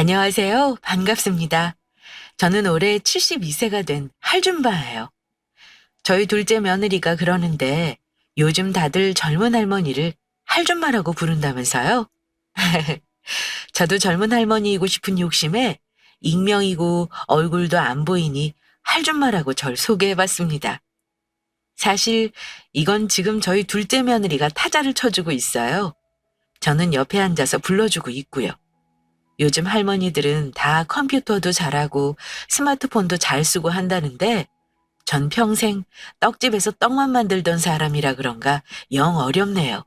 안녕하세요. 반갑습니다. 저는 올해 72세가 된 할줌바예요. 저희 둘째 며느리가 그러는데 요즘 다들 젊은 할머니를 할줌마라고 부른다면서요? 저도 젊은 할머니이고 싶은 욕심에 익명이고 얼굴도 안 보이니 할줌마라고 절 소개해봤습니다. 사실 이건 지금 저희 둘째 며느리가 타자를 쳐주고 있어요. 저는 옆에 앉아서 불러주고 있고요. 요즘 할머니들은 다 컴퓨터도 잘하고 스마트폰도 잘 쓰고 한다는데 전 평생 떡집에서 떡만 만들던 사람이라 그런가 영 어렵네요.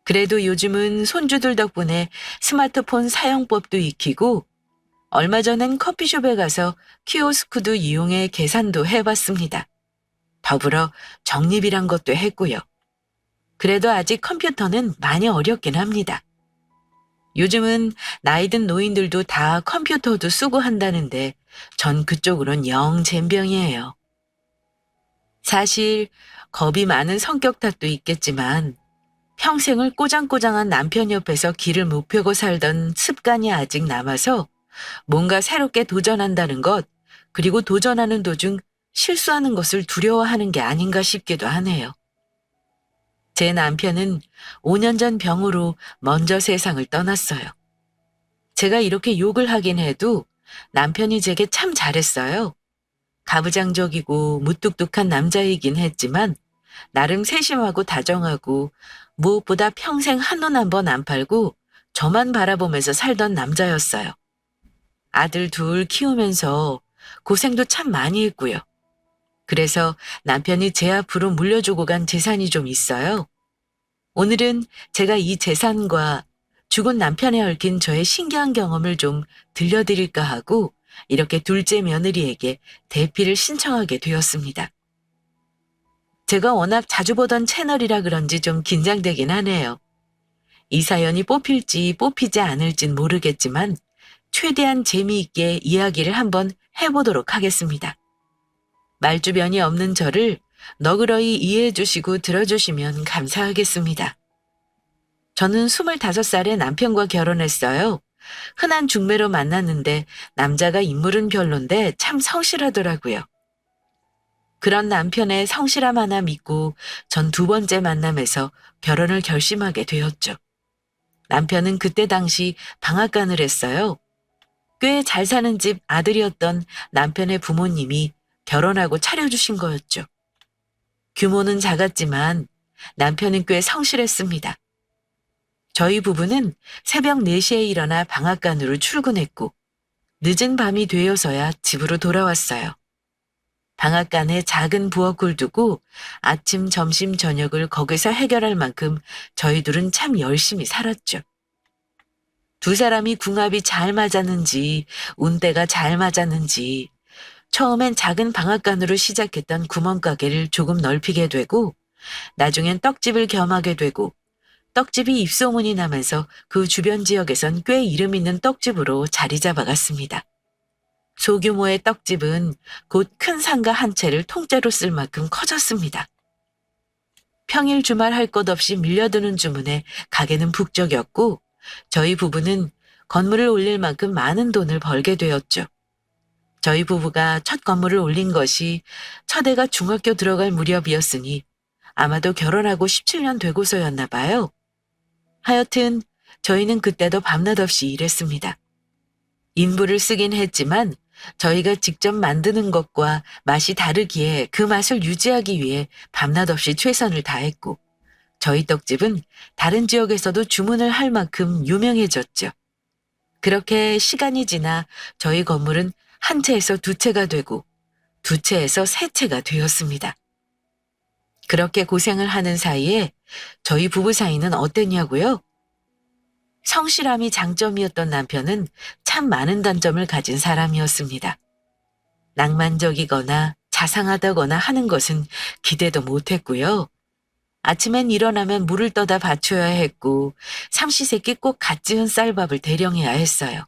그래도 요즘은 손주들 덕분에 스마트폰 사용법도 익히고 얼마 전엔 커피숍에 가서 키오스크도 이용해 계산도 해봤습니다. 더불어 적립이란 것도 했고요. 그래도 아직 컴퓨터는 많이 어렵긴 합니다. 요즘은 나이 든 노인들도 다 컴퓨터도 쓰고 한다는데 전 그쪽으론 영 젬병이에요. 사실 겁이 많은 성격 탓도 있겠지만 평생을 꼬장꼬장한 남편 옆에서 길을 못 펴고 살던 습관이 아직 남아서 뭔가 새롭게 도전한다는 것, 그리고 도전하는 도중 실수하는 것을 두려워하는 게 아닌가 싶기도 하네요. 제 남편은 5년 전 병으로 먼저 세상을 떠났어요. 제가 이렇게 욕을 하긴 해도 남편이 제게 참 잘했어요. 가부장적이고 무뚝뚝한 남자이긴 했지만 나름 세심하고 다정하고 무엇보다 평생 한눈 한 번 안 팔고 저만 바라보면서 살던 남자였어요. 아들 둘 키우면서 고생도 참 많이 했고요. 그래서 남편이 제 앞으로 물려주고 간 재산이 좀 있어요. 오늘은 제가 이 재산과 죽은 남편에 얽힌 저의 신기한 경험을 좀 들려드릴까 하고 이렇게 둘째 며느리에게 대피를 신청하게 되었습니다. 제가 워낙 자주 보던 채널이라 그런지 좀 긴장되긴 하네요. 이 사연이 뽑힐지 뽑히지 않을진 모르겠지만 최대한 재미있게 이야기를 한번 해보도록 하겠습니다. 말주변이 없는 저를 너그러이 이해해 주시고 들어주시면 감사하겠습니다. 저는 25살에 남편과 결혼했어요. 흔한 중매로 만났는데 남자가 인물은 별론데 참 성실하더라고요. 그런 남편의 성실함 하나 믿고 전 두 번째 만남에서 결혼을 결심하게 되었죠. 남편은 그때 당시 방앗간을 했어요. 꽤 잘 사는 집 아들이었던 남편의 부모님이 결혼하고 차려주신 거였죠. 규모는 작았지만 남편은 꽤 성실했습니다. 저희 부부는 새벽 4시에 일어나 방앗간으로 출근했고 늦은 밤이 되어서야 집으로 돌아왔어요. 방앗간에 작은 부엌을 두고 아침, 점심, 저녁을 거기서 해결할 만큼 저희 둘은 참 열심히 살았죠. 두 사람이 궁합이 잘 맞았는지 운대가 잘 맞았는지 처음엔 작은 방앗간으로 시작했던 구멍가게를 조금 넓히게 되고 나중엔 떡집을 겸하게 되고 떡집이 입소문이 나면서 그 주변 지역에선 꽤 이름 있는 떡집으로 자리 잡아갔습니다. 소규모의 떡집은 곧 큰 상가 한 채를 통째로 쓸 만큼 커졌습니다. 평일 주말 할 것 없이 밀려드는 주문에 가게는 북적였고 저희 부부는 건물을 올릴 만큼 많은 돈을 벌게 되었죠. 저희 부부가 첫 건물을 올린 것이 첫 애가 중학교 들어갈 무렵이었으니 아마도 결혼하고 17년 되고서였나 봐요. 하여튼 저희는 그때도 밤낮 없이 일했습니다. 인부를 쓰긴 했지만 저희가 직접 만드는 것과 맛이 다르기에 그 맛을 유지하기 위해 밤낮 없이 최선을 다했고 저희 떡집은 다른 지역에서도 주문을 할 만큼 유명해졌죠. 그렇게 시간이 지나 저희 건물은 한 채에서 두 채가 되고 두 채에서 세 채가 되었습니다. 그렇게 고생을 하는 사이에 저희 부부 사이는 어땠냐고요? 성실함이 장점이었던 남편은 참 많은 단점을 가진 사람이었습니다. 낭만적이거나 자상하다거나 하는 것은 기대도 못했고요. 아침엔 일어나면 물을 떠다 받쳐야 했고 삼시세끼 꼭 갓 지은 쌀밥을 대령해야 했어요.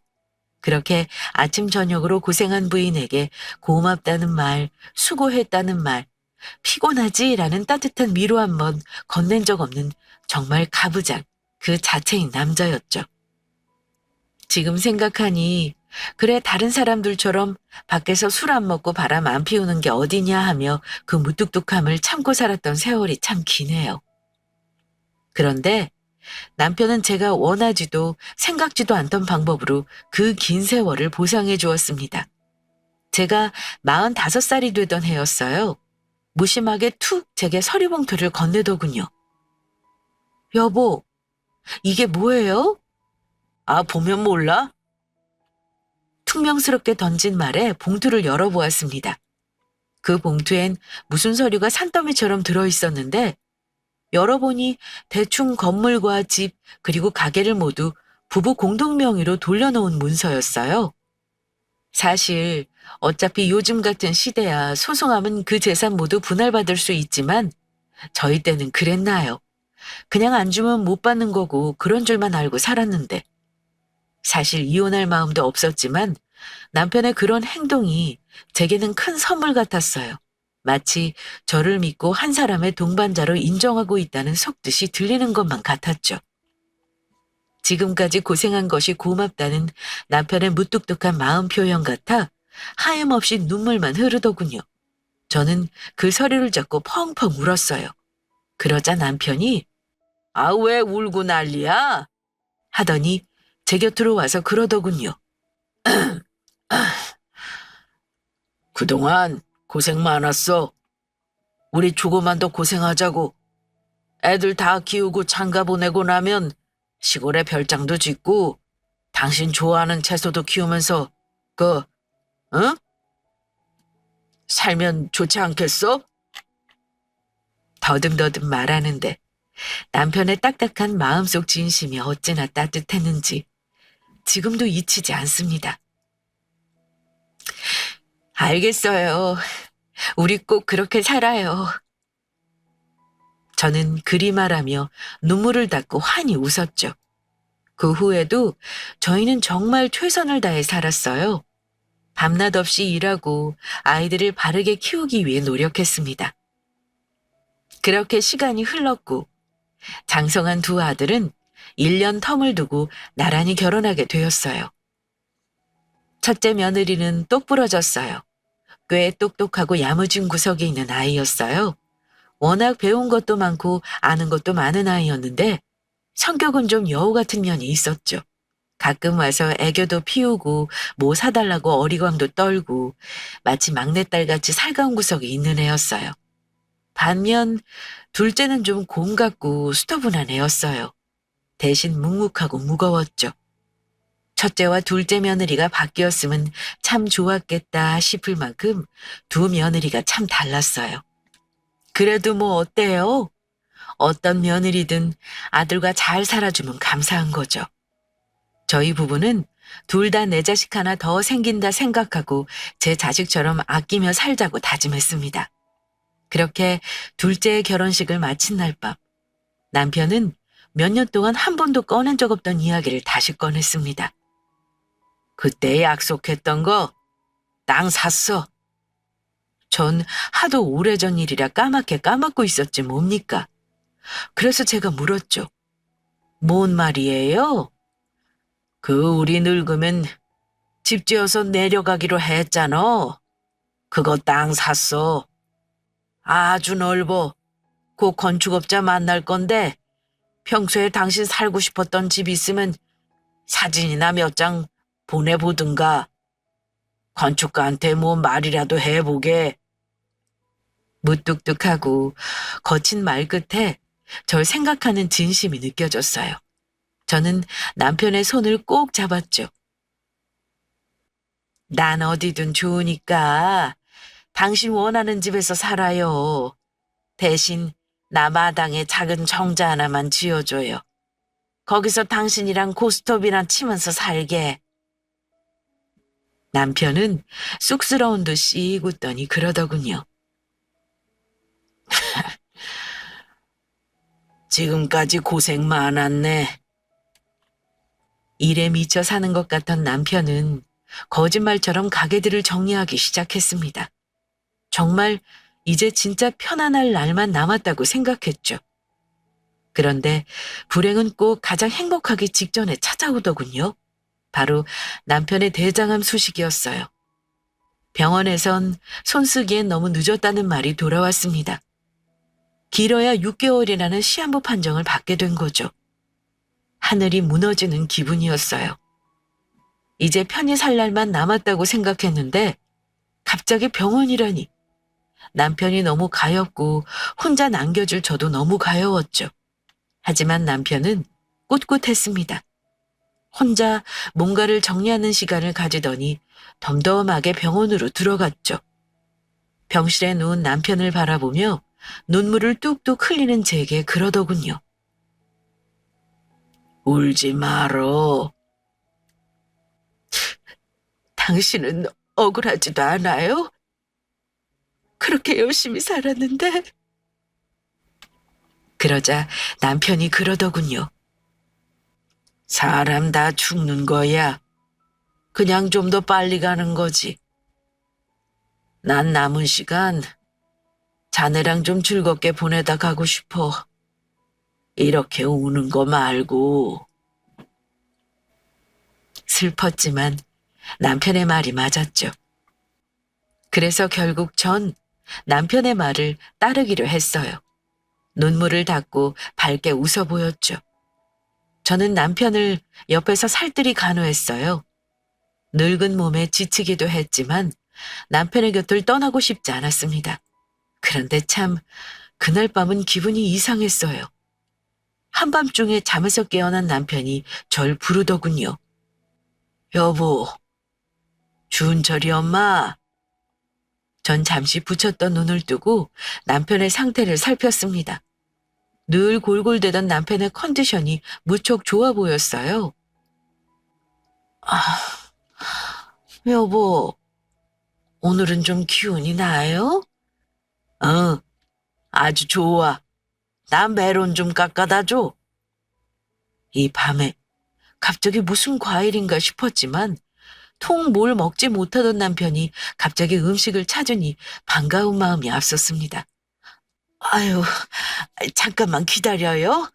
그렇게 아침 저녁으로 고생한 부인에게 고맙다는 말, 수고했다는 말, 피곤하지라는 따뜻한 위로 한번 건넨 적 없는 정말 가부장 그 자체인 남자였죠. 지금 생각하니 그래 다른 사람들처럼 밖에서 술 안 먹고 바람 안 피우는 게 어디냐 하며 그 무뚝뚝함을 참고 살았던 세월이 참 기네요. 그런데 남편은 제가 원하지도 생각지도 않던 방법으로 그 긴 세월을 보상해 주었습니다. 제가 45살이 되던 해였어요. 무심하게 툭 제게 서리봉투를 건네더군요. 여보, 이게 뭐예요? 아, 보면 몰라? 퉁명스럽게 던진 말에 봉투를 열어보았습니다. 그 봉투엔 무슨 서류가 산더미처럼 들어있었는데 열어보니 대충 건물과 집 그리고 가게를 모두 부부 공동 명의로 돌려놓은 문서였어요. 사실 어차피 요즘 같은 시대야 소송하면 그 재산 모두 분할받을 수 있지만 저희 때는 그랬나요? 그냥 안 주면 못 받는 거고 그런 줄만 알고 살았는데 사실 이혼할 마음도 없었지만 남편의 그런 행동이 제게는 큰 선물 같았어요. 마치 저를 믿고 한 사람의 동반자로 인정하고 있다는 속뜻이 들리는 것만 같았죠. 지금까지 고생한 것이 고맙다는 남편의 무뚝뚝한 마음 표현 같아 하염없이 눈물만 흐르더군요. 저는 그 서류를 잡고 펑펑 울었어요. 그러자 남편이 아, 왜 울고 난리야? 하더니 제 곁으로 와서 그러더군요. 그동안 고생 많았어. 우리 조금만 더 고생하자고. 애들 다 키우고 장가 보내고 나면 시골에 별장도 짓고 당신 좋아하는 채소도 키우면서 응? 살면 좋지 않겠어? 더듬더듬 말하는데 남편의 딱딱한 마음속 진심이 어찌나 따뜻했는지 지금도 잊히지 않습니다. 알겠어요. 우리 꼭 그렇게 살아요. 저는 그리 말하며 눈물을 닦고 환히 웃었죠. 그 후에도 저희는 정말 최선을 다해 살았어요. 밤낮 없이 일하고 아이들을 바르게 키우기 위해 노력했습니다. 그렇게 시간이 흘렀고 장성한 두 아들은 1년 텀을 두고 나란히 결혼하게 되었어요. 첫째 며느리는 똑부러졌어요. 꽤 똑똑하고 야무진 구석에 있는 아이였어요. 워낙 배운 것도 많고 아는 것도 많은 아이였는데 성격은 좀 여우 같은 면이 있었죠. 가끔 와서 애교도 피우고 뭐 사달라고 어리광도 떨고 마치 막내딸같이 살가운 구석이 있는 애였어요. 반면 둘째는 좀 곰 같고 수더분한 애였어요. 대신 묵묵하고 무거웠죠. 첫째와 둘째 며느리가 바뀌었으면 참 좋았겠다 싶을 만큼 두 며느리가 참 달랐어요. 그래도 뭐 어때요? 어떤 며느리든 아들과 잘 살아주면 감사한 거죠. 저희 부부는 둘 다 내 자식 하나 더 생긴다 생각하고 제 자식처럼 아끼며 살자고 다짐했습니다. 그렇게 둘째의 결혼식을 마친 날 밤, 남편은 몇 년 동안 한 번도 꺼낸 적 없던 이야기를 다시 꺼냈습니다. 그때 약속했던 거 땅 샀어. 전 하도 오래전 일이라 까맣게 까먹고 있었지 뭡니까? 그래서 제가 물었죠. 뭔 말이에요? 우리 늙으면 집 지어서 내려가기로 했잖아. 그거 땅 샀어. 아주 넓어. 곧 건축업자 만날 건데 평소에 당신 살고 싶었던 집 있으면 사진이나 몇 장 보내보든가. 건축가한테 뭐 말이라도 해보게. 무뚝뚝하고 거친 말 끝에 절 생각하는 진심이 느껴졌어요. 저는 남편의 손을 꼭 잡았죠. 난 어디든 좋으니까 당신 원하는 집에서 살아요. 대신 나 마당에 작은 정자 하나만 지어줘요. 거기서 당신이랑 고스톱이나 치면서 살게. 남편은 쑥스러운 듯이 웃더니 그러더군요. 지금까지 고생 많았네. 일에 미쳐 사는 것 같던 남편은 거짓말처럼 가게들을 정리하기 시작했습니다. 정말 이제 진짜 편안할 날만 남았다고 생각했죠. 그런데 불행은 꼭 가장 행복하기 직전에 찾아오더군요. 바로 남편의 대장암 소식이었어요. 병원에선 손쓰기엔 너무 늦었다는 말이 돌아왔습니다. 길어야 6개월이라는 시한부 판정을 받게 된 거죠. 하늘이 무너지는 기분이었어요. 이제 편히 살 날만 남았다고 생각했는데 갑자기 병원이라니. 남편이 너무 가엾고 혼자 남겨줄 저도 너무 가여웠죠. 하지만 남편은 꿋꿋했습니다. 혼자 뭔가를 정리하는 시간을 가지더니 덤덤하게 병원으로 들어갔죠. 병실에 누운 남편을 바라보며 눈물을 뚝뚝 흘리는 제게 그러더군요. 울지 말어. 당신은 억울하지도 않아요? 그렇게 열심히 살았는데. 그러자 남편이 그러더군요. 사람 다 죽는 거야. 그냥 좀 더 빨리 가는 거지. 난 남은 시간 자네랑 좀 즐겁게 보내다 가고 싶어. 이렇게 우는 거 말고. 슬펐지만 남편의 말이 맞았죠. 그래서 결국 전 남편의 말을 따르기로 했어요. 눈물을 닦고 밝게 웃어 보였죠. 저는 남편을 옆에서 살뜰히 간호했어요. 늙은 몸에 지치기도 했지만 남편의 곁을 떠나고 싶지 않았습니다. 그런데 참 그날 밤은 기분이 이상했어요. 한밤중에 잠에서 깨어난 남편이 절 부르더군요. 여보, 준철이 엄마. 전 잠시 붙였던 눈을 뜨고 남편의 상태를 살폈습니다. 늘 골골대던 남편의 컨디션이 무척 좋아 보였어요. 아, 여보, 오늘은 좀 기운이 나요? 아주 좋아. 나 메론 좀 깎아다 줘. 이 밤에 갑자기 무슨 과일인가 싶었지만 통 뭘 먹지 못하던 남편이 갑자기 음식을 찾으니 반가운 마음이 앞섰습니다. 아유, 잠깐만 기다려요.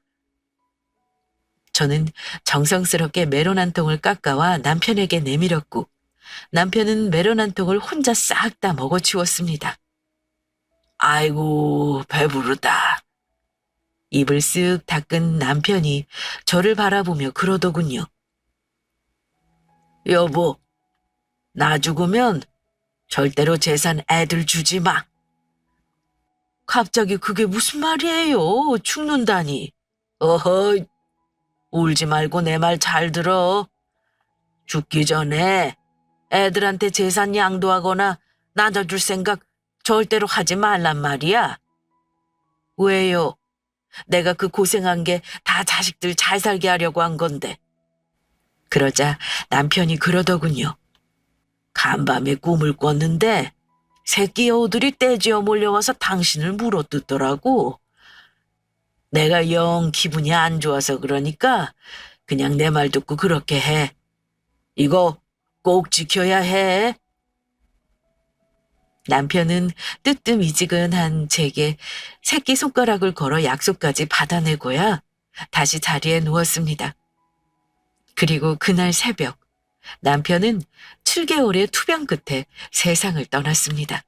저는 정성스럽게 메론 한 통을 깎아와 남편에게 내밀었고 남편은 메론 한 통을 혼자 싹 다 먹어치웠습니다. 아이고, 배부르다. 입을 쓱 닦은 남편이 저를 바라보며 그러더군요. 여보, 나 죽으면 절대로 재산 애들 주지 마. 갑자기 그게 무슨 말이에요? 죽는다니. 어허, 울지 말고 내 말 잘 들어. 죽기 전에 애들한테 재산 양도하거나 나눠줄 생각 절대로 하지 말란 말이야. 왜요? 내가 그 고생한 게 다 자식들 잘 살게 하려고 한 건데. 그러자 남편이 그러더군요. 간밤에 꿈을 꿨는데 새끼 여우들이 떼지어 몰려와서 당신을 물어뜯더라고. 내가 영 기분이 안 좋아서 그러니까 그냥 내 말 듣고 그렇게 해. 이거 꼭 지켜야 해. 남편은 뜨뜻미지근한 제게 새끼손가락을 걸어 약속까지 받아내고야 다시 자리에 누웠습니다. 그리고 그날 새벽 남편은 7개월의 투병 끝에 세상을 떠났습니다.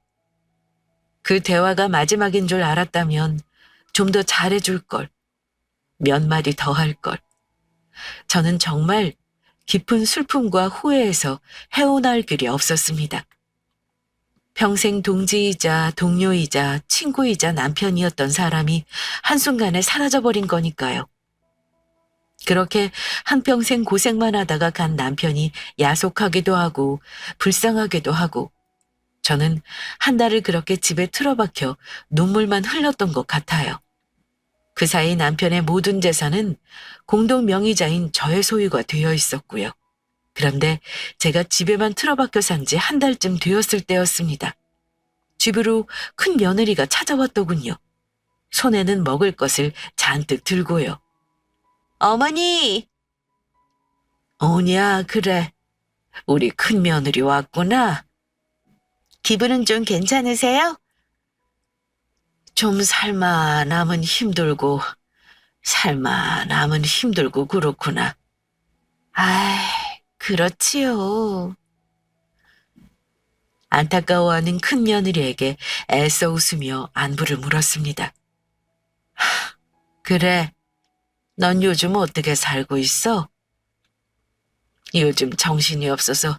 그 대화가 마지막인 줄 알았다면 좀 더 잘해줄 걸, 몇 마디 더 할 걸. 저는 정말 깊은 슬픔과 후회에서 헤어나올 길이 없었습니다. 평생 동지이자 동료이자 친구이자 남편이었던 사람이 한순간에 사라져버린 거니까요. 그렇게 한평생 고생만 하다가 간 남편이 야속하기도 하고 불쌍하기도 하고 저는 한 달을 그렇게 집에 틀어박혀 눈물만 흘렸던 것 같아요. 그 사이 남편의 모든 재산은 공동 명의자인 저의 소유가 되어 있었고요. 그런데 제가 집에만 틀어박혀 산 지 한 달쯤 되었을 때였습니다. 집으로 큰 며느리가 찾아왔더군요. 손에는 먹을 것을 잔뜩 들고요. 어머니! 오냐, 그래. 우리 큰 며느리 왔구나. 기분은 좀 괜찮으세요? 좀 살만하면 힘들고, 살만하면 힘들고 그렇구나. 아이, 그렇지요. 안타까워하는 큰 며느리에게 애써 웃으며 안부를 물었습니다. 그래, 넌 요즘 어떻게 살고 있어? 요즘 정신이 없어서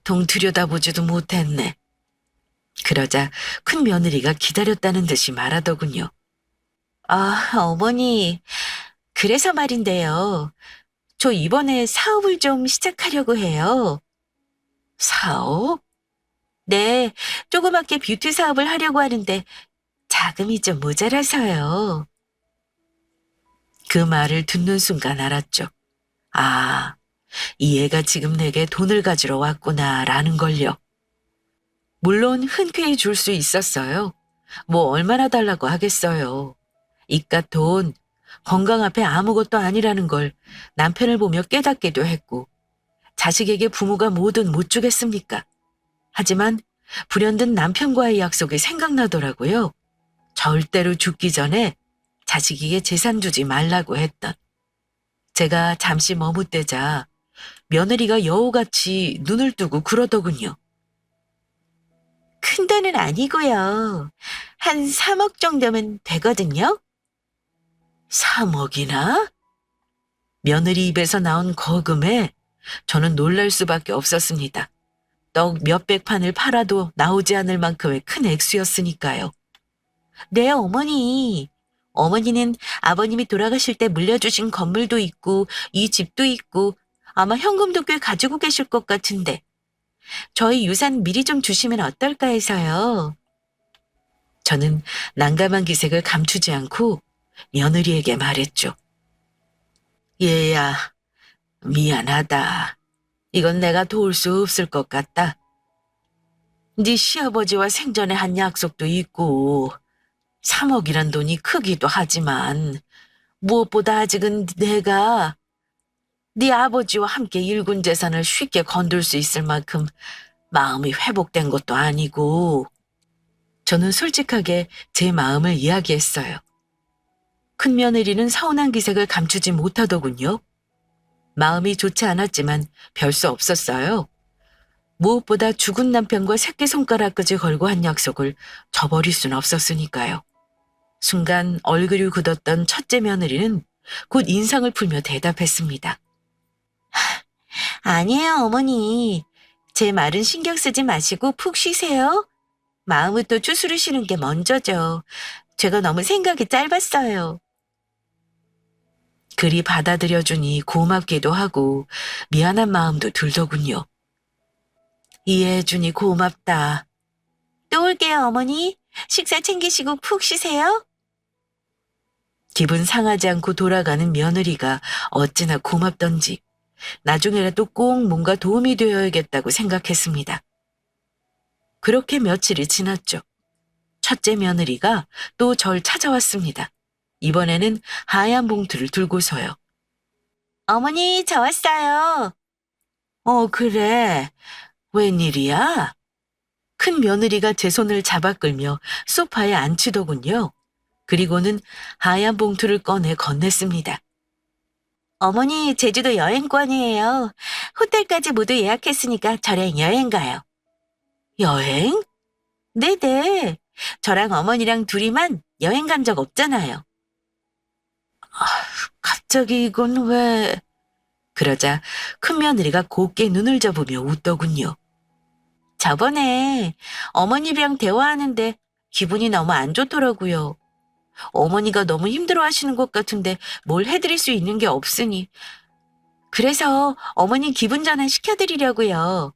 동 들여다보지도 못했네. 그러자 큰 며느리가 기다렸다는 듯이 말하더군요. 아, 어머니, 그래서 말인데요. 저 이번에 사업을 좀 시작하려고 해요. 사업? 네, 조그맣게 뷰티 사업을 하려고 하는데 자금이 좀 모자라서요. 그 말을 듣는 순간 알았죠. 아, 이 애가 지금 내게 돈을 가지러 왔구나라는 걸요. 물론 흔쾌히 줄 수 있었어요. 뭐 얼마나 달라고 하겠어요. 이깟 돈, 건강 앞에 아무것도 아니라는 걸 남편을 보며 깨닫기도 했고, 자식에게 부모가 뭐든 못 주겠습니까? 하지만 불현듯 남편과의 약속이 생각나더라고요. 절대로 죽기 전에 자식에게 재산 주지 말라고 했던. 제가 잠시 머뭇대자 며느리가 여우같이 눈을 뜨고 그러더군요. 큰 돈은 아니고요. 한 3억 정도면 되거든요. 3억이나? 며느리 입에서 나온 거금에 저는 놀랄 수밖에 없었습니다. 떡 몇백 판을 팔아도 나오지 않을 만큼의 큰 액수였으니까요. 네, 어머니. 어머니는 아버님이 돌아가실 때 물려주신 건물도 있고 이 집도 있고 아마 현금도 꽤 가지고 계실 것 같은데 저희 유산 미리 좀 주시면 어떨까 해서요. 저는 난감한 기색을 감추지 않고 며느리에게 말했죠. 얘야, 미안하다. 이건 내가 도울 수 없을 것 같다. 네 시아버지와 생전에 한 약속도 있고 3억이란 돈이 크기도 하지만 무엇보다 아직은 내가 네 아버지와 함께 일군 재산을 쉽게 건들 수 있을 만큼 마음이 회복된 것도 아니고 저는 솔직하게 제 마음을 이야기했어요. 큰 며느리는 서운한 기색을 감추지 못하더군요. 마음이 좋지 않았지만 별 수 없었어요. 무엇보다 죽은 남편과 새끼손가락까지 걸고 한 약속을 저버릴 순 없었으니까요. 순간 얼굴이 굳었던 첫째 며느리는 곧 인상을 풀며 대답했습니다. 아니에요, 어머니. 제 말은 신경 쓰지 마시고 푹 쉬세요. 마음부터 추스르시는 게 먼저죠. 제가 너무 생각이 짧았어요. 그리 받아들여주니 고맙기도 하고 미안한 마음도 들더군요. 이해해주니 고맙다. 또 올게요, 어머니. 식사 챙기시고 푹 쉬세요. 기분 상하지 않고 돌아가는 며느리가 어찌나 고맙던지 나중에라도 꼭 뭔가 도움이 되어야겠다고 생각했습니다. 그렇게 며칠이 지났죠. 첫째 며느리가 또 절 찾아왔습니다. 이번에는 하얀 봉투를 들고서요. 어머니, 저 왔어요. 그래. 웬일이야? 큰 며느리가 제 손을 잡아 끌며 소파에 앉히더군요. 그리고는 하얀 봉투를 꺼내 건넸습니다. 어머니, 제주도 여행권이에요. 호텔까지 모두 예약했으니까 저랑 여행 가요. 여행? 네네. 저랑 어머니랑 둘이만 여행 간 적 없잖아요. 갑자기 이건 왜... 그러자 큰 며느리가 곱게 눈을 접으며 웃더군요. 저번에 어머니랑 대화하는데 기분이 너무 안 좋더라고요. 어머니가 너무 힘들어하시는 것 같은데 뭘 해드릴 수 있는 게 없으니. 그래서 어머니 기분 전환 시켜드리려고요.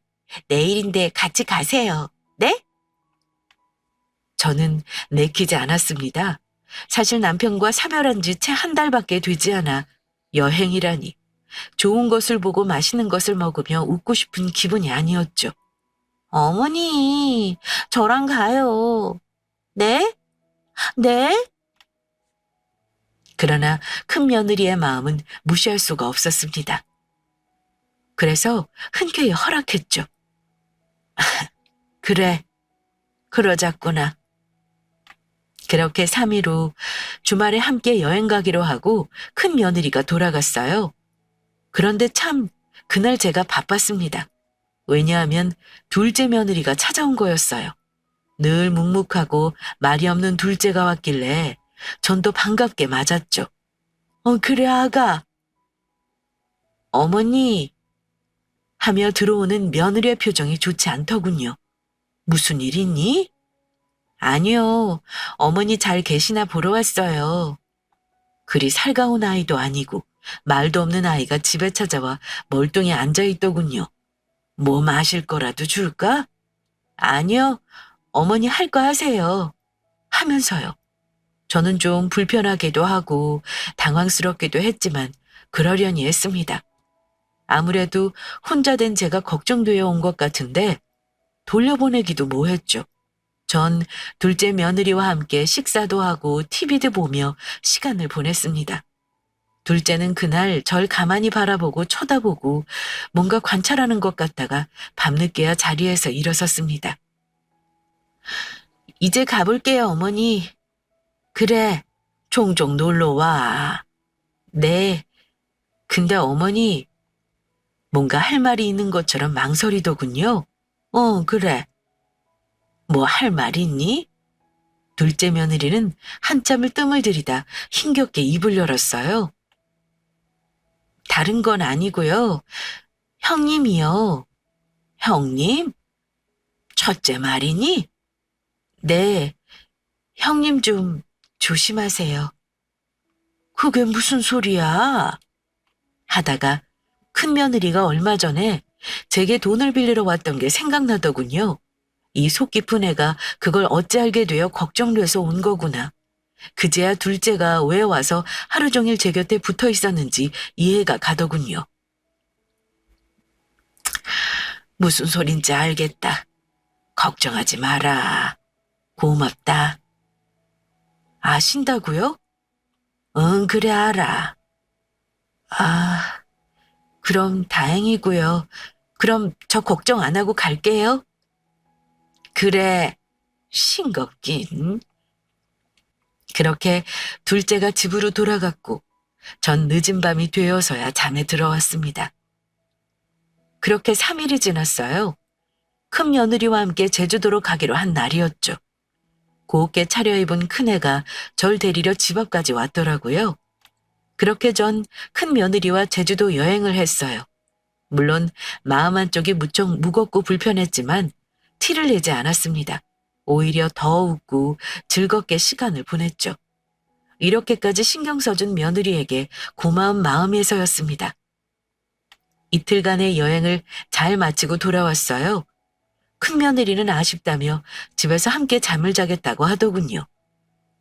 내일인데 같이 가세요. 네? 저는 내키지 않았습니다. 사실 남편과 사별한 지 채 한 달밖에 되지 않아 여행이라니. 좋은 것을 보고 맛있는 것을 먹으며 웃고 싶은 기분이 아니었죠. 어머니, 저랑 가요. 네? 네? 그러나 큰 며느리의 마음은 무시할 수가 없었습니다. 그래서 흔쾌히 허락했죠. 그래, 그러자꾸나. 그렇게 3일 후 주말에 함께 여행 가기로 하고 큰 며느리가 돌아갔어요. 그런데 참 그날 제가 바빴습니다. 왜냐하면 둘째 며느리가 찾아온 거였어요. 늘 묵묵하고 말이 없는 둘째가 왔길래 전 또 반갑게 맞았죠. 그래 아가. 어머니 하며 들어오는 며느리의 표정이 좋지 않더군요. 무슨 일 있니? 아니요. 어머니 잘 계시나 보러 왔어요. 그리 살가운 아이도 아니고 말도 없는 아이가 집에 찾아와 멀뚱히 앉아있더군요. 뭐 마실 거라도 줄까? 아니요. 어머니 할 거 하세요. 하면서요. 저는 좀 불편하기도 하고 당황스럽기도 했지만 그러려니 했습니다. 아무래도 혼자 된 제가 걱정되어 온 것 같은데 돌려보내기도 뭐했죠. 전 둘째 며느리와 함께 식사도 하고 TV도 보며 시간을 보냈습니다. 둘째는 그날 절 가만히 바라보고 쳐다보고 뭔가 관찰하는 것 같다가 밤늦게야 자리에서 일어섰습니다. 이제 가볼게요, 어머니. 그래, 종종 놀러 와. 네. 근데 어머니, 뭔가 할 말이 있는 것처럼 망설이더군요. 그래. 뭐 할 말 있니? 둘째 며느리는 한참을 뜸을 들이다 힘겹게 입을 열었어요. 다른 건 아니고요. 형님이요. 형님? 첫째 말이니? 네. 형님 좀 조심하세요. 그게 무슨 소리야? 하다가 큰 며느리가 얼마 전에 제게 돈을 빌리러 왔던 게 생각나더군요. 이 속 깊은 애가 그걸 어찌 알게 되어 걱정돼서 온 거구나. 그제야 둘째가 왜 와서 하루 종일 제 곁에 붙어 있었는지 이해가 가더군요. 무슨 소린지 알겠다. 걱정하지 마라. 고맙다. 아신다고요? 응, 그래 알아. 아, 그럼 다행이고요. 그럼 저 걱정 안 하고 갈게요. 그래, 싱겁긴. 그렇게 둘째가 집으로 돌아갔고 전 늦은 밤이 되어서야 잠에 들어왔습니다. 그렇게 3일이 지났어요. 큰 며느리와 함께 제주도로 가기로 한 날이었죠. 곱게 차려입은 큰애가 절 데리러 집 앞까지 왔더라고요. 그렇게 전 큰 며느리와 제주도 여행을 했어요. 물론 마음 한쪽이 무척 무겁고 불편했지만 티를 내지 않았습니다. 오히려 더 웃고 즐겁게 시간을 보냈죠. 이렇게까지 신경 써준 며느리에게 고마운 마음에서였습니다. 이틀간의 여행을 잘 마치고 돌아왔어요. 큰 며느리는 아쉽다며 집에서 함께 잠을 자겠다고 하더군요.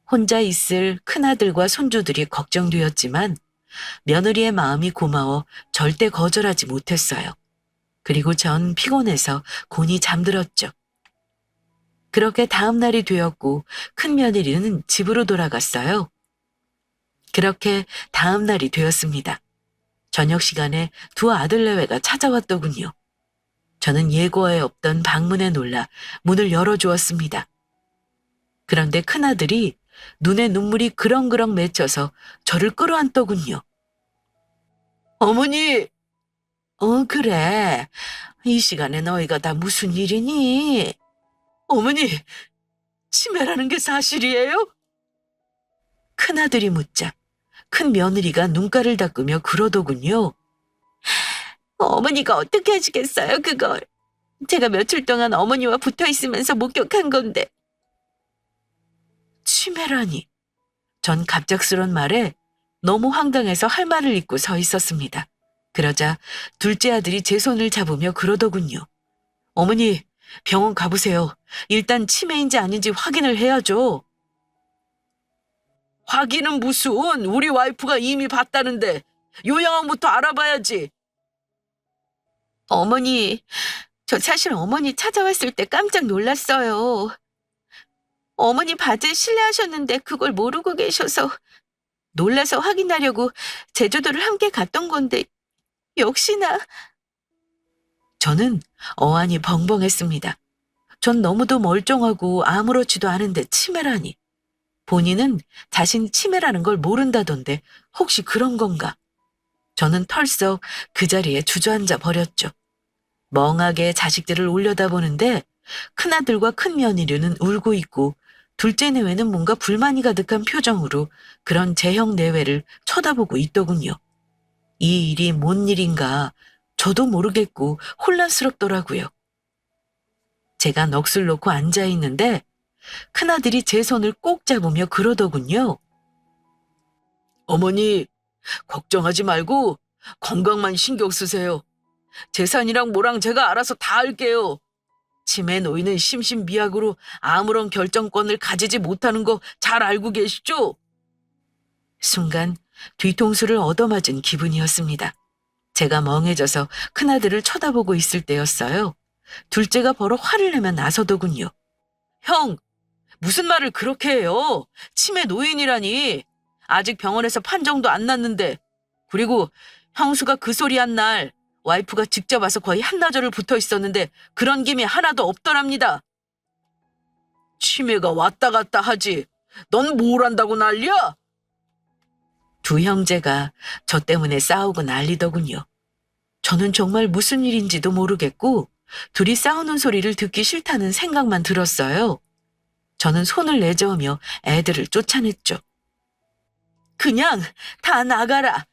혼자 있을 큰아들과 손주들이 걱정되었지만 며느리의 마음이 고마워 절대 거절하지 못했어요. 그리고 전 피곤해서 곤히 잠들었죠. 그렇게 다음 날이 되었고 큰 며느리는 집으로 돌아갔어요. 그렇게 다음 날이 되었습니다. 저녁 시간에 두 아들내외가 찾아왔더군요. 저는 예고에 없던 방문에 놀라 문을 열어주었습니다. 그런데 큰아들이 눈에 눈물이 그렁그렁 맺혀서 저를 끌어안더군요. 어머니! 그래. 이 시간에 너희가 다 무슨 일이니? 어머니, 치매라는 게 사실이에요? 큰아들이 묻자 큰 며느리가 눈가를 닦으며 그러더군요. 어머니가 어떻게 하시겠어요, 그걸. 제가 며칠 동안 어머니와 붙어 있으면서 목격한 건데. 치매라니. 전 갑작스런 말에 너무 황당해서 할 말을 잇고 서 있었습니다. 그러자 둘째 아들이 제 손을 잡으며 그러더군요. 어머니, 병원 가보세요. 일단 치매인지 아닌지 확인을 해야죠. 확인은 무슨, 우리 와이프가 이미 봤다는데 요양원부터 알아봐야지. 어머니, 저 사실 어머니 찾아왔을 때 깜짝 놀랐어요. 어머니 바지에 실례하셨는데 그걸 모르고 계셔서 놀라서 확인하려고 제주도를 함께 갔던 건데 역시나. 저는 어안이 벙벙했습니다. 전 너무도 멀쩡하고 아무렇지도 않은데 치매라니. 본인은 자신 치매라는 걸 모른다던데 혹시 그런 건가? 저는 털썩 그 자리에 주저앉아 버렸죠. 멍하게 자식들을 올려다보는데 큰아들과 큰며느리는 울고 있고 둘째 내외는 뭔가 불만이 가득한 표정으로 그런 제형 내외를 쳐다보고 있더군요. 이 일이 뭔 일인가 저도 모르겠고 혼란스럽더라고요. 제가 넋을 놓고 앉아 있는데 큰아들이 제 손을 꼭 잡으며 그러더군요. 어머니, 걱정하지 말고 건강만 신경 쓰세요. 재산이랑 뭐랑 제가 알아서 다 할게요. 치매 노인은 심신미약으로 아무런 결정권을 가지지 못하는 거 잘 알고 계시죠? 순간 뒤통수를 얻어맞은 기분이었습니다. 제가 멍해져서 큰아들을 쳐다보고 있을 때였어요. 둘째가 버럭 화를 내며 나서더군요. 형, 무슨 말을 그렇게 해요? 치매 노인이라니. 아직 병원에서 판정도 안 났는데. 그리고 형수가 그 소리 한 날 와이프가 직접 와서 거의 한나절을 붙어 있었는데 그런 김이 하나도 없더랍니다. 치매가 왔다 갔다 하지. 넌 뭘 한다고 난리야? 두 형제가 저 때문에 싸우고 난리더군요. 저는 정말 무슨 일인지도 모르겠고 둘이 싸우는 소리를 듣기 싫다는 생각만 들었어요. 저는 손을 내저으며 애들을 쫓아냈죠. 그냥 다 나가라.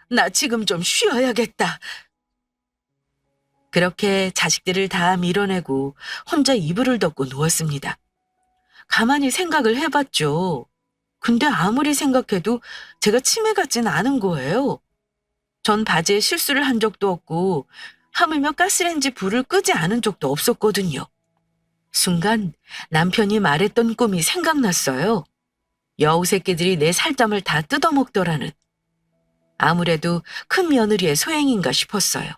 나 지금 좀 쉬어야겠다. 그렇게 자식들을 다 밀어내고 혼자 이불을 덮고 누웠습니다. 가만히 생각을 해봤죠. 근데 아무리 생각해도 제가 치매 같진 않은 거예요. 전 바지에 실수를 한 적도 없고 하물며 가스레인지 불을 끄지 않은 적도 없었거든요. 순간 남편이 말했던 꿈이 생각났어요. 여우 새끼들이 내 살점을 다 뜯어먹더라는. 아무래도 큰 며느리의 소행인가 싶었어요.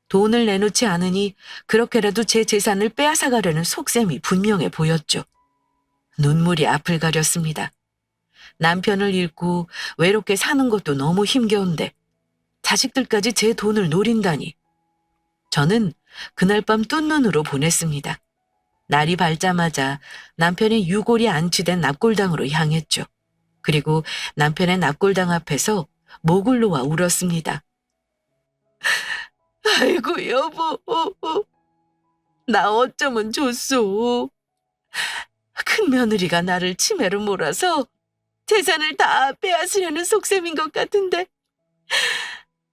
돈을 내놓지 않으니 그렇게라도 제 재산을 빼앗아가려는 속셈이 분명해 보였죠. 눈물이 앞을 가렸습니다. 남편을 잃고 외롭게 사는 것도 너무 힘겨운데 자식들까지 제 돈을 노린다니. 저는 그날 밤 뜬 눈으로 보냈습니다. 날이 밝자마자 남편의 유골이 안치된 납골당으로 향했죠. 그리고 남편의 납골당 앞에서 목을 놓아 울었습니다. 아이고 여보, 나 어쩌면 좋소. 큰 며느리가 나를 치매로 몰아서 재산을 다 빼앗으려는 속셈인 것 같은데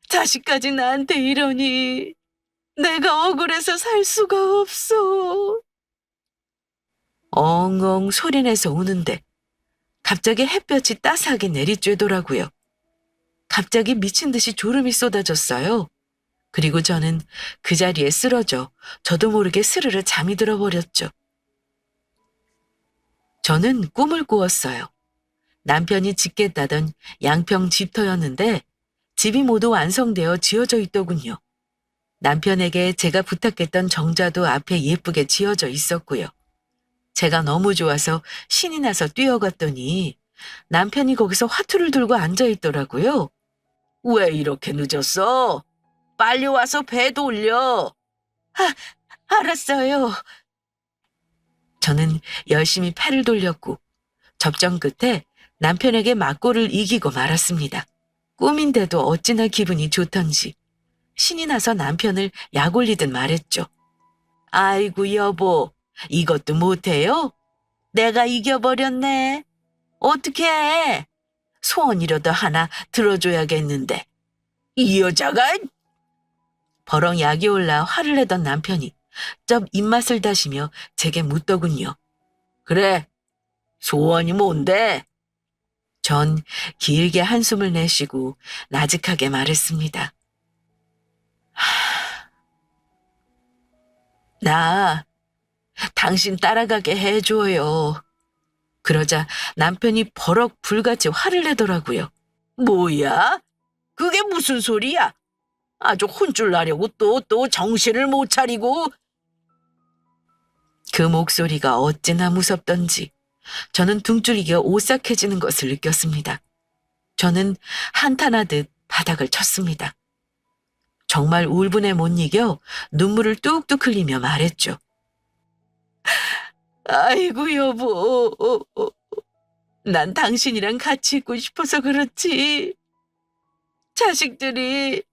자식까지 나한테 이러니 내가 억울해서 살 수가 없어. 엉엉 소리내서 우는데 갑자기 햇볕이 따스하게 내리쬐더라고요. 갑자기 미친 듯이 졸음이 쏟아졌어요. 그리고 저는 그 자리에 쓰러져 저도 모르게 스르르 잠이 들어버렸죠. 저는 꿈을 꾸었어요. 남편이 짓겠다던 양평 집터였는데 집이 모두 완성되어 지어져 있더군요. 남편에게 제가 부탁했던 정자도 앞에 예쁘게 지어져 있었고요. 제가 너무 좋아서 신이 나서 뛰어갔더니 남편이 거기서 화투를 들고 앉아 있더라고요. 왜 이렇게 늦었어? 빨리 와서 배 돌려. 알았어요. 저는 열심히 패를 돌렸고 접전 끝에 남편에게 맞고를 이기고 말았습니다. 꿈인데도 어찌나 기분이 좋던지 신이 나서 남편을 약 올리듯 말했죠. 아이고 여보, 이것도 못해요? 내가 이겨버렸네. 어떡해. 소원이라도 하나 들어줘야겠는데. 이 여자가. 버럭 약이 올라 화를 내던 남편이 쩝 입맛을 다시며 제게 묻더군요. 그래, 소원이 뭔데? 전 길게 한숨을 내쉬고 나직하게 말했습니다. 나 당신 따라가게 해줘요. 그러자 남편이 버럭 불같이 화를 내더라고요. 뭐야? 그게 무슨 소리야? 아주 혼쭐 나려고 또 정신을 못 차리고. 그 목소리가 어찌나 무섭던지 저는 등줄기가 오싹해지는 것을 느꼈습니다. 저는 한탄하듯 바닥을 쳤습니다. 정말 울분에 못 이겨 눈물을 뚝뚝 흘리며 말했죠. 아이고 여보, 난 당신이랑 같이 있고 싶어서 그렇지. 자식들이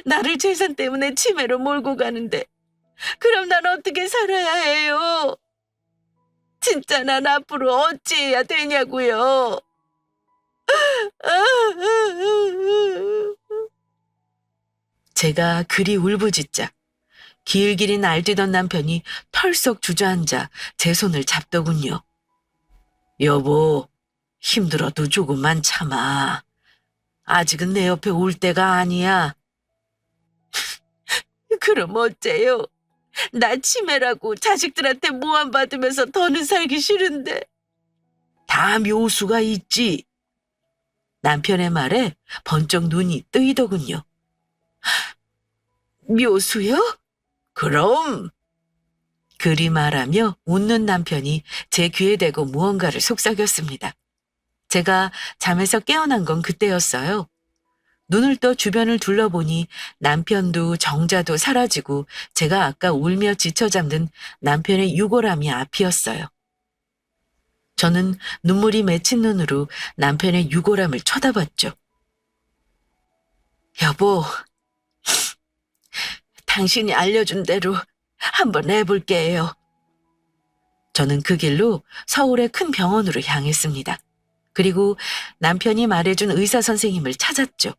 나를 재산 때문에 치매로 몰고 가는데 그럼 난 어떻게 살아야 해요? 진짜 난 앞으로 어찌해야 되냐고요? 제가 그리 울부짖자 길길이 날뛰던 남편이 털썩 주저앉아 제 손을 잡더군요. 여보, 힘들어도 조금만 참아. 아직은 내 옆에 올 때가 아니야. 그럼 어째요? 나 치매라고 자식들한테 모함 받으면서 더는 살기 싫은데. 다 묘수가 있지. 남편의 말에 번쩍 눈이 뜨이더군요. 묘수요? 그럼. 그리 말하며 웃는 남편이 제 귀에 대고 무언가를 속삭였습니다. 제가 잠에서 깨어난 건 그때였어요. 눈을 떠 주변을 둘러보니 남편도 정자도 사라지고 제가 아까 울며 지쳐 잠든 남편의 유골함이 앞이었어요. 저는 눈물이 맺힌 눈으로 남편의 유골함을 쳐다봤죠. 여보, 당신이 알려준 대로 한번 해볼게요. 저는 그 길로 서울의 큰 병원으로 향했습니다. 그리고 남편이 말해준 의사 선생님을 찾았죠.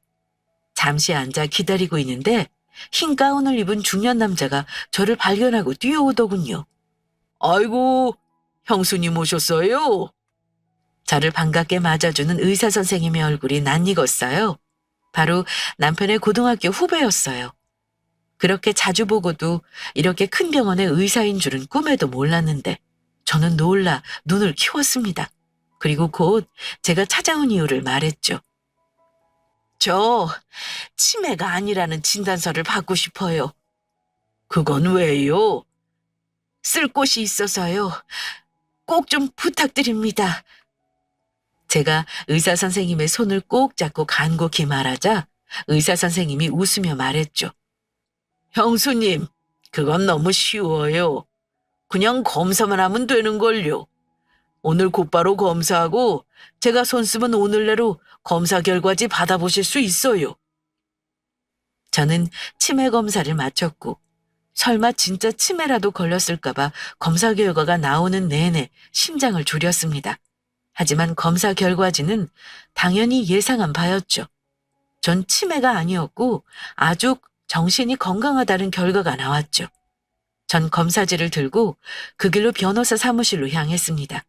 잠시 앉아 기다리고 있는데 흰 가운을 입은 중년 남자가 저를 발견하고 뛰어오더군요. 아이고, 형수님 오셨어요? 저를 반갑게 맞아주는 의사 선생님의 얼굴이 낯익었어요. 바로 남편의 고등학교 후배였어요. 그렇게 자주 보고도 이렇게 큰 병원의 의사인 줄은 꿈에도 몰랐는데 저는 놀라 눈을 키웠습니다. 그리고 곧 제가 찾아온 이유를 말했죠. 저 치매가 아니라는 진단서를 받고 싶어요. 그건 왜요? 쓸 곳이 있어서요. 꼭 좀 부탁드립니다. 제가 의사 선생님의 손을 꼭 잡고 간곡히 말하자 의사 선생님이 웃으며 말했죠. 형수님, 그건 너무 쉬워요. 그냥 검사만 하면 되는걸요. 오늘 곧바로 검사하고 제가 손 쓰면 오늘 내로 검사 결과지 받아보실 수 있어요. 저는 치매 검사를 마쳤고 설마 진짜 치매라도 걸렸을까봐 검사 결과가 나오는 내내 심장을 졸였습니다. 하지만 검사 결과지는 당연히 예상한 바였죠. 전 치매가 아니었고 아주 정신이 건강하다는 결과가 나왔죠. 전 검사지를 들고 그 길로 변호사 사무실로 향했습니다.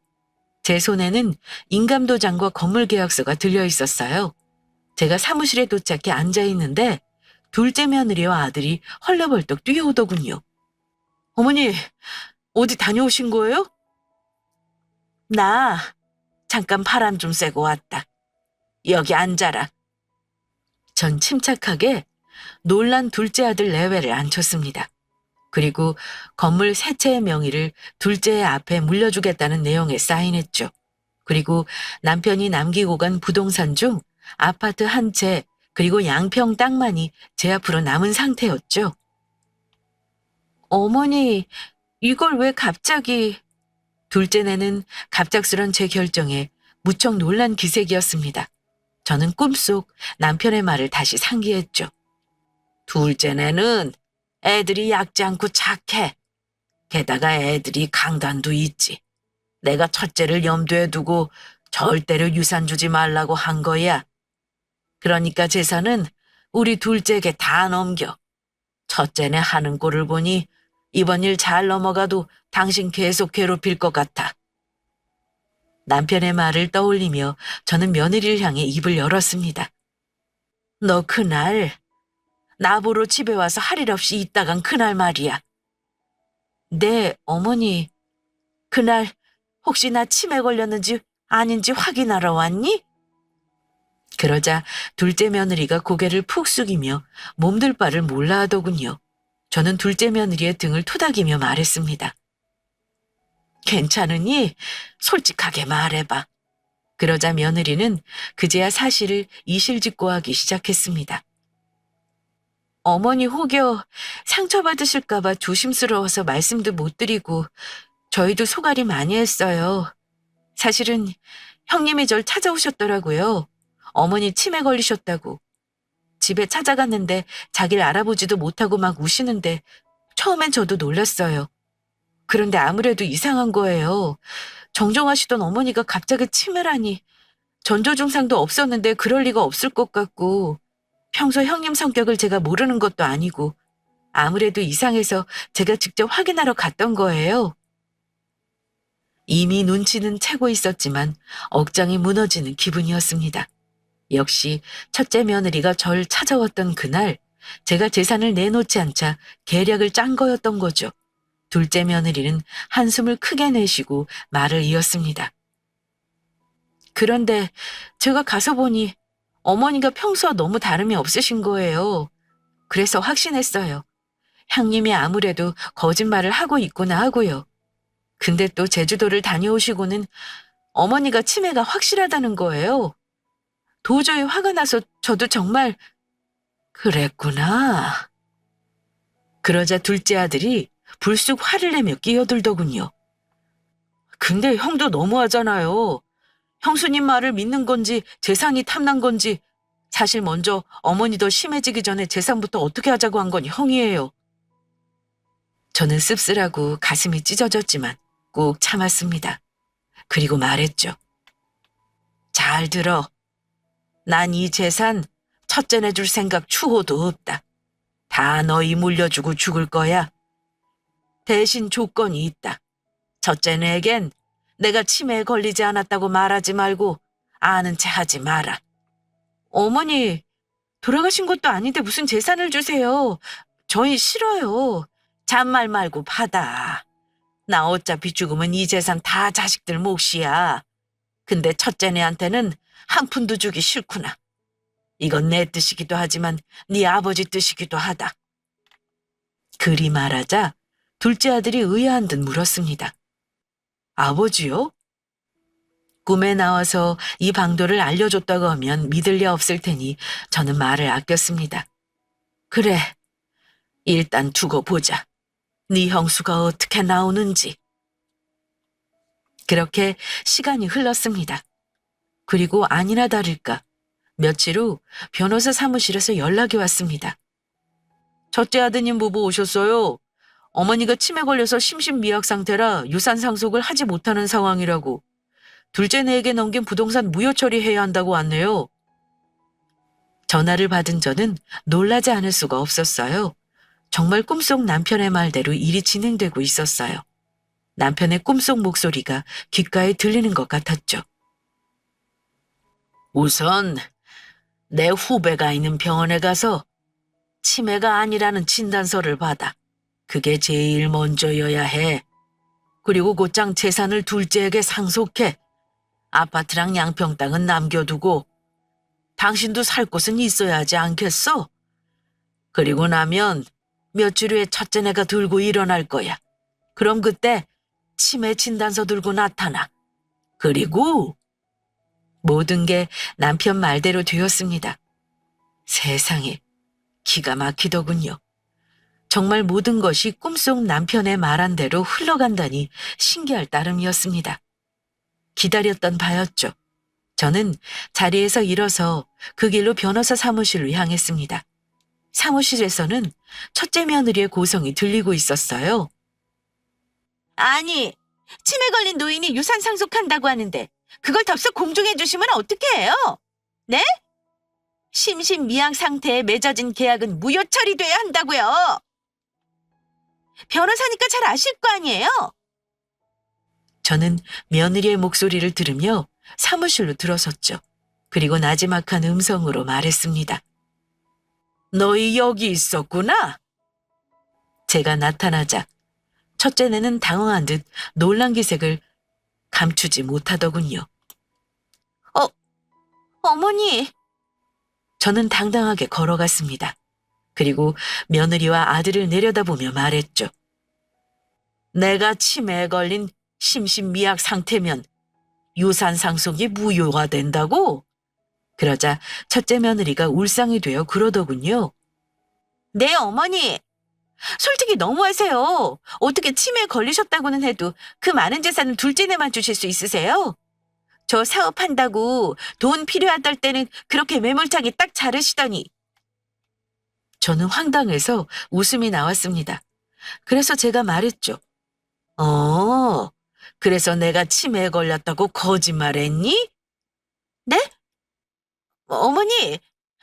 제 손에는 인감도장과 건물계약서가 들려 있었어요. 제가 사무실에 도착해 앉아 있는데 둘째 며느리와 아들이 헐레벌떡 뛰어오더군요. 어머니, 어디 다녀오신 거예요? 나 잠깐 바람 좀 쐬고 왔다. 여기 앉아라. 전 침착하게 놀란 둘째 아들 내외를 앉혔습니다. 그리고 건물 세 채의 명의를 둘째의 앞에 물려주겠다는 내용에 사인했죠. 그리고 남편이 남기고 간 부동산 중 아파트 한 채 그리고 양평 땅만이 제 앞으로 남은 상태였죠. 어머니, 이걸 왜 갑자기... 둘째네는 갑작스런 제 결정에 무척 놀란 기색이었습니다. 저는 꿈속 남편의 말을 다시 상기했죠. 둘째네는 애들이 얕지 않고 착해. 게다가 애들이 강단도 있지. 내가 첫째를 염두에 두고 절대로 유산 주지 말라고 한 거야. 그러니까 재산은 우리 둘째에게 다 넘겨. 첫째네 하는 꼴을 보니 이번 일 잘 넘어가도 당신 계속 괴롭힐 것 같아. 남편의 말을 떠올리며 저는 며느리를 향해 입을 열었습니다. 너 그날 나보러 집에 와서 할 일 없이 있다간 그날 말이야. 네, 어머니. 그날 혹시 나 치매 걸렸는지 아닌지 확인하러 왔니? 그러자 둘째 며느리가 고개를 푹 숙이며 몸둘 바를 몰라 하더군요. 저는 둘째 며느리의 등을 토닥이며 말했습니다. 괜찮으니 솔직하게 말해봐. 그러자 며느리는 그제야 사실을 이실직고하기 시작했습니다. 어머니 혹여 상처받으실까봐 조심스러워서 말씀도 못 드리고 저희도 소갈이 많이 했어요. 사실은 형님이 절 찾아오셨더라고요. 어머니 치매 걸리셨다고. 집에 찾아갔는데 자기를 알아보지도 못하고 막 우시는데 처음엔 저도 놀랐어요. 그런데 아무래도 이상한 거예요. 정정하시던 어머니가 갑자기 치매라니. 전조 증상도 없었는데 그럴 리가 없을 것 같고 평소 형님 성격을 제가 모르는 것도 아니고 아무래도 이상해서 제가 직접 확인하러 갔던 거예요. 이미 눈치는 채고 있었지만 억장이 무너지는 기분이었습니다. 역시 첫째 며느리가 절 찾아왔던 그날 제가 재산을 내놓지 않자 계략을 짠 거였던 거죠. 둘째 며느리는 한숨을 크게 내쉬고 말을 이었습니다. 그런데 제가 가서 보니 어머니가 평소와 너무 다름이 없으신 거예요. 그래서 확신했어요. 형님이 아무래도 거짓말을 하고 있구나 하고요. 근데 또 제주도를 다녀오시고는 어머니가 치매가 확실하다는 거예요. 도저히 화가 나서 저도 정말 그랬구나. 그러자 둘째 아들이 불쑥 화를 내며 끼어들더군요. 근데 형도 너무하잖아요. 형수님 말을 믿는 건지 재산이 탐난 건지 사실 먼저 어머니 더 심해지기 전에 재산부터 어떻게 하자고 한 건 형이에요. 저는 씁쓸하고 가슴이 찢어졌지만 꾹 참았습니다. 그리고 말했죠. 잘 들어. 난 이 재산 첫째네 줄 생각 추호도 없다. 다 너희 물려주고 죽을 거야. 대신 조건이 있다. 첫째네에겐 내가 치매에 걸리지 않았다고 말하지 말고 아는 체 하지 마라. 어머니, 돌아가신 것도 아닌데 무슨 재산을 주세요. 저희 싫어요. 잔말 말고 받아. 나 어차피 죽으면 이 재산 다 자식들 몫이야. 근데 첫째네한테는 한 푼도 주기 싫구나. 이건 내 뜻이기도 하지만 네 아버지 뜻이기도 하다. 그리 말하자 둘째 아들이 의아한 듯 물었습니다. 아버지요? 꿈에 나와서 이 방도를 알려줬다고 하면 믿을 리 없을 테니 저는 말을 아꼈습니다. 그래, 일단 두고 보자. 네 형수가 어떻게 나오는지. 그렇게 시간이 흘렀습니다. 그리고 아니나 다를까 며칠 후 변호사 사무실에서 연락이 왔습니다. 첫째 아드님 부부 오셨어요. 어머니가 치매 걸려서 심신미약 상태라 유산 상속을 하지 못하는 상황이라고. 둘째네에게 넘긴 부동산 무효 처리해야 한다고 왔네요. 전화를 받은 저는 놀라지 않을 수가 없었어요. 정말 꿈속 남편의 말대로 일이 진행되고 있었어요. 남편의 꿈속 목소리가 귓가에 들리는 것 같았죠. 우선 내 후배가 있는 병원에 가서 치매가 아니라는 진단서를 받아. 그게 제일 먼저여야 해. 그리고 곧장 재산을 둘째에게 상속해. 아파트랑 양평 땅은 남겨두고 당신도 살 곳은 있어야 하지 않겠어? 그리고 나면 며칠 후에 첫째네가 들고 일어날 거야. 그럼 그때 치매 진단서 들고 나타나. 그리고 모든 게 남편 말대로 되었습니다. 세상에 기가 막히더군요. 정말 모든 것이 꿈속 남편의 말한 대로 흘러간다니 신기할 따름이었습니다. 기다렸던 바였죠. 저는 자리에서 일어서 그 길로 변호사 사무실로 향했습니다. 사무실에서는 첫째 며느리의 고성이 들리고 있었어요. 아니, 치매 걸린 노인이 유산 상속한다고 하는데 그걸 덥석 공중해 주시면 어떡해요? 네? 심신미약 상태에 맺어진 계약은 무효 처리돼야 한다고요. 변호사니까 잘 아실 거 아니에요? 저는 며느리의 목소리를 들으며 사무실로 들어섰죠. 그리고 나지막한 음성으로 말했습니다. 너희 여기 있었구나? 제가 나타나자 첫째네는 당황한 듯 놀란 기색을 감추지 못하더군요. 어머니! 저는 당당하게 걸어갔습니다. 그리고 며느리와 아들을 내려다보며 말했죠. 내가 치매에 걸린 심신미약 상태면 유산 상속이 무효가 된다고? 그러자 첫째 며느리가 울상이 되어 그러더군요. 네, 어머니. 솔직히 너무하세요. 어떻게 치매에 걸리셨다고는 해도 그 많은 재산을 둘째네만 주실 수 있으세요? 저 사업한다고 돈 필요하다 때는 그렇게 매몰차게 딱 자르시더니 저는 황당해서 웃음이 나왔습니다. 그래서 제가 말했죠. 어, 그래서 내가 치매에 걸렸다고 거짓말했니? 네? 어머니,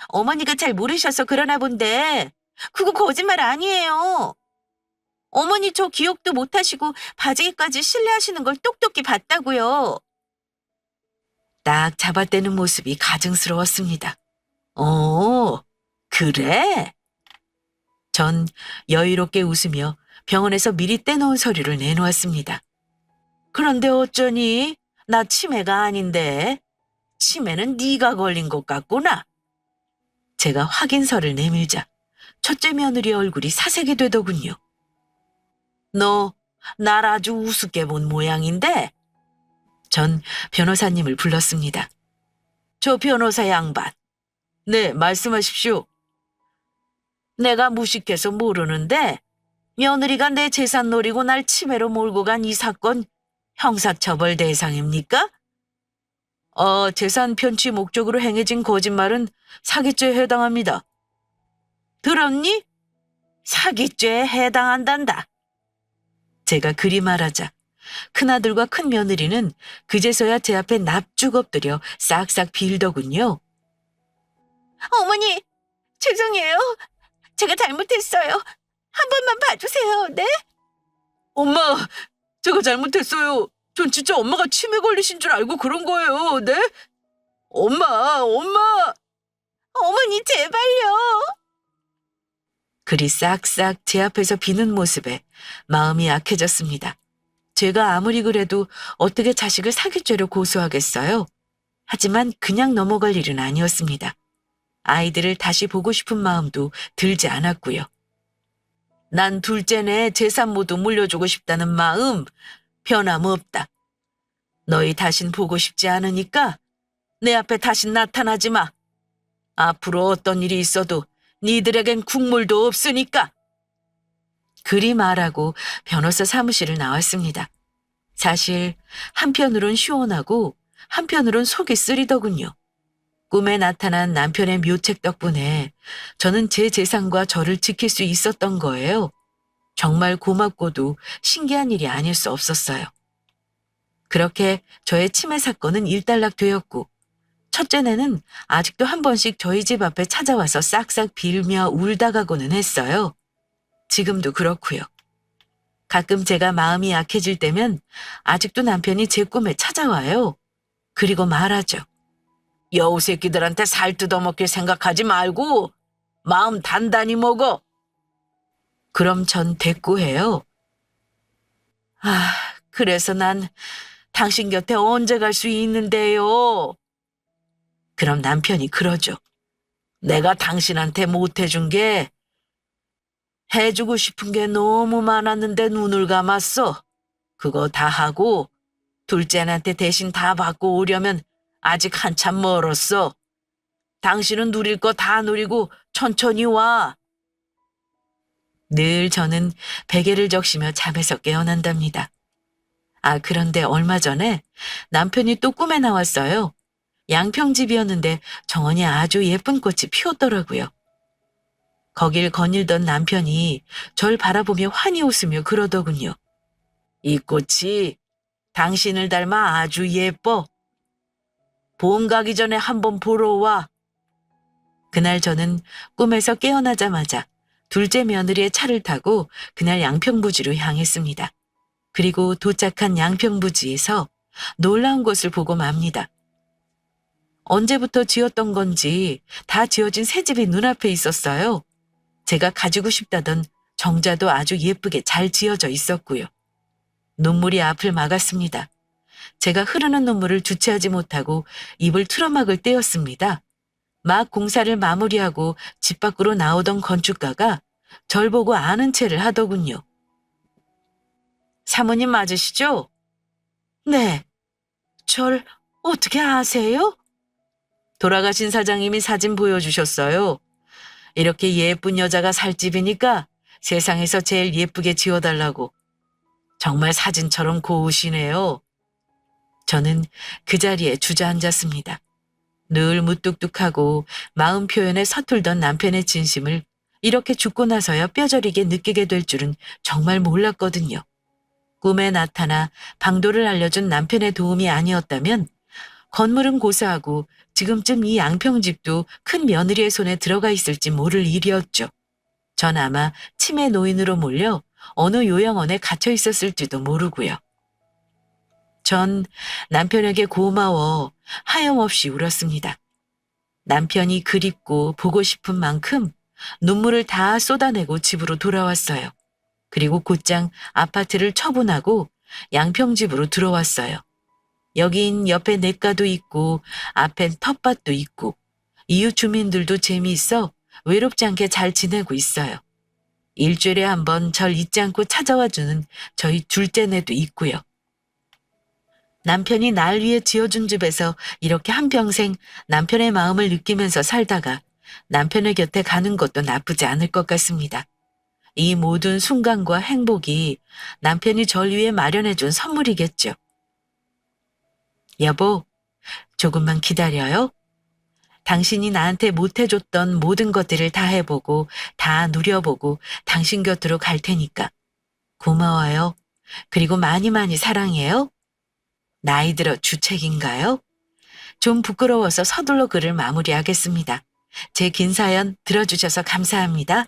어머니가 잘 모르셔서 그러나 본데 그거 거짓말 아니에요. 어머니 저 기억도 못하시고 바지기까지 신뢰하시는 걸 똑똑히 봤다고요. 딱 잡아떼는 모습이 가증스러웠습니다. 어, 그래? 전 여유롭게 웃으며 병원에서 미리 떼놓은 서류를 내놓았습니다. 그런데 어쩌니? 나 치매가 아닌데. 치매는 네가 걸린 것 같구나. 제가 확인서를 내밀자 첫째 며느리 얼굴이 사색이 되더군요. 너 날 아주 우습게 본 모양인데? 전 변호사님을 불렀습니다. 저 변호사 양반. 네, 말씀하십시오. 내가 무식해서 모르는데 며느리가 내 재산 노리고 날 치매로 몰고 간 이 사건 형사처벌 대상입니까? 재산 편취 목적으로 행해진 거짓말은 사기죄에 해당합니다. 들었니? 사기죄에 해당한단다. 제가 그리 말하자 큰아들과 큰며느리는 그제서야 제 앞에 납죽 엎드려 싹싹 빌더군요. 어머니, 죄송해요. 제가 잘못했어요. 한 번만 봐주세요, 네? 엄마, 제가 잘못했어요. 전 진짜 엄마가 치매 걸리신 줄 알고 그런 거예요, 네? 엄마! 어머니, 제발요. 그리 싹싹 제 앞에서 비는 모습에 마음이 약해졌습니다. 제가 아무리 그래도 어떻게 자식을 사기죄로 고소하겠어요? 하지만 그냥 넘어갈 일은 아니었습니다. 아이들을 다시 보고 싶은 마음도 들지 않았고요. 난 둘째네 재산 모두 물려주고 싶다는 마음 변함없다. 너희 다신 보고 싶지 않으니까 내 앞에 다신 나타나지 마. 앞으로 어떤 일이 있어도 니들에겐 국물도 없으니까. 그리 말하고 변호사 사무실을 나왔습니다. 사실 한편으론 시원하고 한편으론 속이 쓰리더군요. 꿈에 나타난 남편의 묘책 덕분에 저는 제 재산과 저를 지킬 수 있었던 거예요. 정말 고맙고도 신기한 일이 아닐 수 없었어요. 그렇게 저의 치매 사건은 일단락되었고 첫째네는 아직도 한 번씩 저희 집 앞에 찾아와서 싹싹 빌며 울다 가고는 했어요. 지금도 그렇고요. 가끔 제가 마음이 약해질 때면 아직도 남편이 제 꿈에 찾아와요. 그리고 말하죠. 여우 새끼들한테 살 뜯어먹길 생각하지 말고 마음 단단히 먹어. 그럼 전 대꾸해요. 그래서 난 당신 곁에 언제 갈 수 있는데요? 그럼 남편이 그러죠. 내가 당신한테 못해준 게 해주고 싶은 게 너무 많았는데 눈을 감았어. 그거 다 하고 둘째한테 대신 다 받고 오려면 아직 한참 멀었어. 당신은 누릴 거 다 누리고 천천히 와. 늘 저는 베개를 적시며 잠에서 깨어난답니다. 그런데 얼마 전에 남편이 또 꿈에 나왔어요. 양평집이었는데 정원이 아주 예쁜 꽃이 피었더라고요. 거길 거닐던 남편이 절 바라보며 환히 웃으며 그러더군요. 이 꽃이 당신을 닮아 아주 예뻐. 봄 가기 전에 한번 보러 와. 그날 저는 꿈에서 깨어나자마자 둘째 며느리의 차를 타고 그날 양평부지로 향했습니다. 그리고 도착한 양평부지에서 놀라운 것을 보고 맙니다. 언제부터 지었던 건지 다 지어진 새 집이 눈앞에 있었어요. 제가 가지고 싶다던 정자도 아주 예쁘게 잘 지어져 있었고요. 눈물이 앞을 막았습니다. 제가 흐르는 눈물을 주체하지 못하고 입을 틀어막을 때였습니다. 막 공사를 마무리하고 집 밖으로 나오던 건축가가 절 보고 아는 체를 하더군요. 사모님 맞으시죠? 네. 절 어떻게 아세요? 돌아가신 사장님이 사진 보여주셨어요. 이렇게 예쁜 여자가 살 집이니까 세상에서 제일 예쁘게 지어달라고. 정말 사진처럼 고우시네요. 저는 그 자리에 주저앉았습니다. 늘 무뚝뚝하고 마음 표현에 서툴던 남편의 진심을 이렇게 죽고 나서야 뼈저리게 느끼게 될 줄은 정말 몰랐거든요. 꿈에 나타나 방도를 알려준 남편의 도움이 아니었다면 건물은 고사하고 지금쯤 이 양평집도 큰 며느리의 손에 들어가 있을지 모를 일이었죠. 전 아마 치매 노인으로 몰려 어느 요양원에 갇혀 있었을지도 모르고요. 전 남편에게 고마워 하염없이 울었습니다. 남편이 그립고 보고 싶은 만큼 눈물을 다 쏟아내고 집으로 돌아왔어요. 그리고 곧장 아파트를 처분하고 양평집으로 들어왔어요. 여긴 옆에 냇가도 있고 앞엔 텃밭도 있고 이웃 주민들도 재미있어 외롭지 않게 잘 지내고 있어요. 일주일에 한 번 절 잊지 않고 찾아와 주는 저희 둘째네도 있고요. 남편이 날 위해 지어준 집에서 이렇게 한평생 남편의 마음을 느끼면서 살다가 남편의 곁에 가는 것도 나쁘지 않을 것 같습니다. 이 모든 순간과 행복이 남편이 절 위해 마련해준 선물이겠죠. 여보, 조금만 기다려요. 당신이 나한테 못해줬던 모든 것들을 다 해보고 다 누려보고 당신 곁으로 갈 테니까. 고마워요. 그리고 많이 많이 사랑해요. 나이 들어 주책인가요? 좀 부끄러워서 서둘러 글을 마무리하겠습니다. 제 긴 사연 들어주셔서 감사합니다.